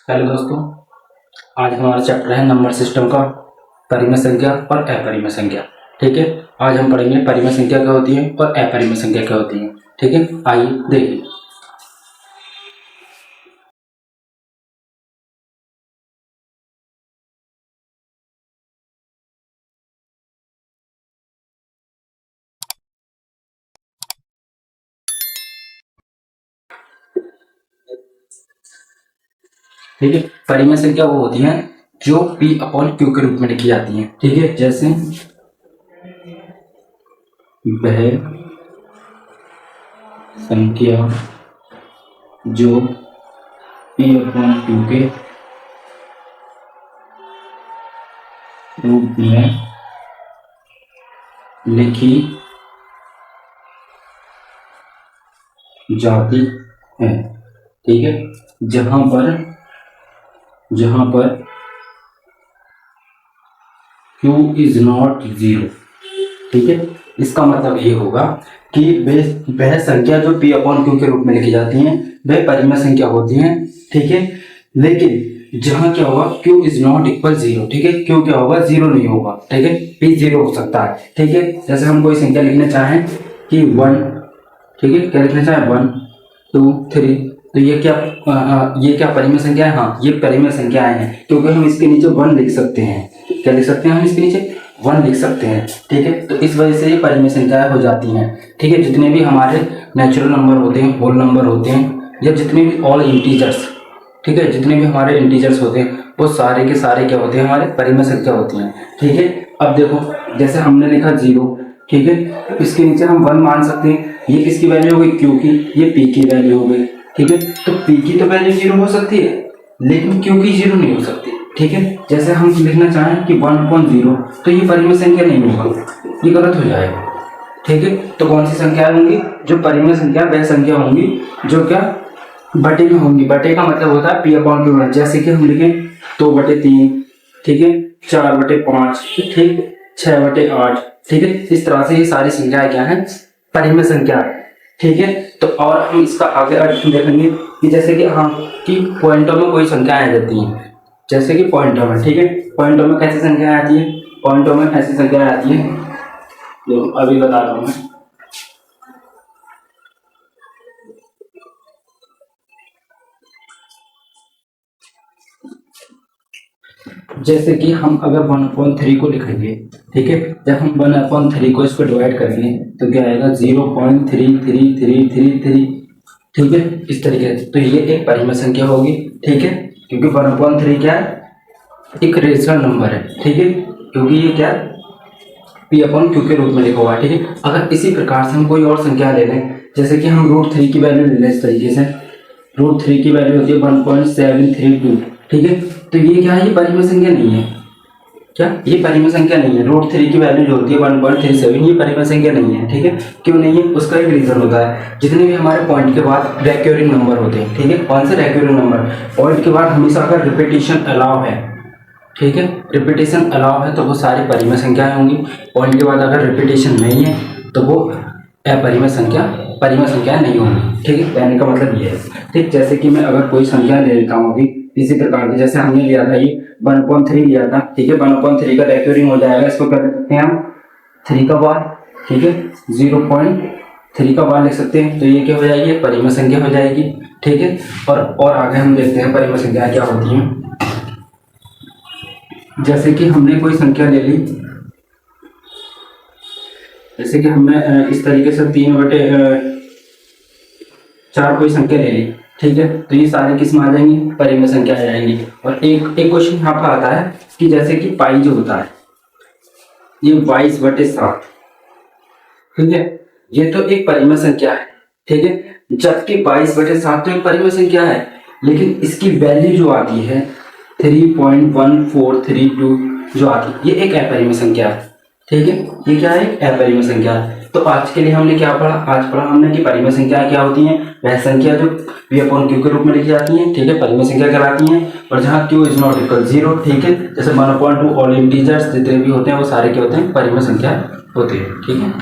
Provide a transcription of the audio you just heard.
Hello दोस्तों, आज हमारा चैप्टर है नंबर सिस्टम का परिमेय संख्या और अपरिमेय संख्या। ठीक है, आज हम पढ़ेंगे परिमेय संख्या क्या होती है और अपरिमेय संख्या क्या होती है। ठीक है, आइए देखिए। ठीक है, परिमेय संख्या वो होती है जो P अपॉन Q के रूप में लिखी जाती है। ठीक है, जैसे वह संख्या जो P अपॉन Q के रूप में लिखी जाती है। ठीक है, जहां पर Q इज नॉट जीरो। ठीक है, इसका मतलब ये होगा कि वह संख्या जो P अपॉन Q के रूप में लिखी जाती हैं वह परिमेय संख्या होती हैं। ठीक है, लेकिन जहां क्या होगा Q is not equal zero. ठीक है, Q क्या होगा, जीरो नहीं होगा। ठीक है, P जीरो हो सकता है। ठीक है, जैसे हम कोई संख्या लिखना चाहें कि 1, ठीक है, क्या लिखना चाहें 1 2 3, तो ये क्या परिमेय संख्या है? हाँ, ये परिमेय संख्याएं हैं क्योंकि हम इसके नीचे 1 लिख सकते हैं। क्या लिख सकते हैं? हम इसके नीचे 1 लिख सकते हैं। ठीक है, तो इस वजह से ये परिमेय संख्याएं हो जाती हैं। ठीक है, जितने भी हमारे नेचुरल नंबर होते हैं, होल नंबर होते हैं, या जितने भी ऑल इंटीजर्स, ठीक है, जितने भी हमारे इंटीजर्स होते हैं वो सारे के सारे क्या होते हैं, हमारे परिमेय संख्या होती हैं। ठीक है, अब देखो जैसे हमने लिखा 0, ठीक है, इसके नीचे हम 1 मान सकते हैं। ये किसकी वैल्यू हो गई? Q की। ये P की वैल्यू हो गई। ठीक है, तो P की तो वैल्यू 0 हो सकती है लेकिन Q की 0 नहीं हो सकती। ठीक है, जैसे हम लिखना चाहें कि 1/0, तो ये परिमेय संख्या नहीं होगा, ये गलत हो जाएगा। ठीक है, तो कौन सी संख्या होंगी? जो परिमेय संख्या वह संख्या होंगी जो क्या बटे में होंगी। बटे का मतलब होता है P अपॉन Q। जैसे कि हम लिखें 2/3, ठीक है, 4/5, ठीक, 6/8। ठीक है, इस तरह से ये सारी संख्याएं क्या है, परिमेय संख्या है। ठीक है, तो और हम इसका आगे अर्थ देखेंगे कि जैसे कि हाँ कि पॉइंटों में कोई संख्याएं आ जाती हैं, जैसे कि पॉइंटों में। ठीक है, पॉइंटों में कैसी संख्याएं आती है? पॉइंटों में ऐसी संख्याएं आती है जो अभी बता रहा हूं मैं। जैसे कि हम अगर 1/3 को लिखेंगे, ठीक है, जब हम 1/3 को इसको डिवाइड करेंगे तो क्या आएगा? 0.3333। ठीक है, इस तरीके से तो ये एक परिमेय संख्या होगी। ठीक है, क्योंकि 1/3 क्या है, एक रेशनल नंबर है। ठीक है, क्योंकि ये क्या है, P अपॉन Q के रूप में लिखा हुआ है। ठीक है, अगर इसी प्रकार से हम कोई और संख्या ले लें, जैसे कि हम √3 की वैल्यू ले लें इस तरीके से, √3 की वैल्यू होती है 1.732। ठीक है, तो ये क्या है, ये परिमेय संख्या नहीं है। क्या ये परिमेय संख्या नहीं है? √3 की वैल्यू जो होती है 1.37, ये परिमेय संख्या नहीं है। ठीक है, क्यों नहीं है? उसका एक रीजन होता है, जितने भी हमारे पॉइंट के बाद रेक्योरिंग नंबर होते हैं, ठीक है, कौन से रेक्योरिंग नंबर? पॉइंट के बाद हमेशा अगर रिपीटेशन अलाउ है, ठीक है, रिपीटेशन अलाउ है तो वो सारी परिमेय संख्याएं होंगी। पॉइंट के बाद अगर रिपीटेशन नहीं है तो वो अपरिमेय संख्या, परिमेय संख्या नहीं होंगी। ठीक है, कहने का मतलब ये है। ठीक, जैसे कि मैं अगर कोई संख्या ले लेता हूँ अभी इसी प्रकार की, जैसे हमने लिया था ये 1/3 लिया था। ठीक है, 1/3 का रेक्योरिंग हो जाएगा, इसको कर सकते हैं हम 3 का बार। ठीक है, 0.3 का बार लिख सकते हैं, तो ये क्या हो जाएगी? परिमेय संख्या हो जाएगी। ठीक है, और आगे हम देखते हैं परिमेय संख्या क्या होती हैं। जैसे कि हमने कोई संख्या ले ली, जैसे कि हमने इस तरीके से 3/4 कोई संख्या ले ली। ठीक है, तो ये सारी किस में आ जाएंगी? परिमेय संख्या आ जाएंगी। और एक क्वेश्चन यहाँ पर आता है कि जैसे कि पाई जो होता है ये 22/7, ठीक है, ये तो एक परिमेय संख्या है। ठीक है, जबकि 22/7 तो एक परिमेय संख्या है, लेकिन इसकी वैल्यू जो आती है 3.1432 जो आती है, ये एक अपरिमेय संख्या है। ठीक है, ये क्या है? अपरिमेय संख्या है। तो आज के लिए हमने क्या पढ़ा? आज पढ़ा हमने कि परिमेय संख्या क्या होती हैं। वह संख्या जो P अपॉन Q के रूप में लिखी जाती हैं, ठीक है, परिमेय संख्या कहलाती हैं। और जहाँ Q इज नॉट इक्वल 0, ठीक है, जैसे 1/2 ऑल इंटीजर्स जितने भी होते हैं वो सारे क्या होते हैं? परिमेय संख्या होते हैं। ठीक है।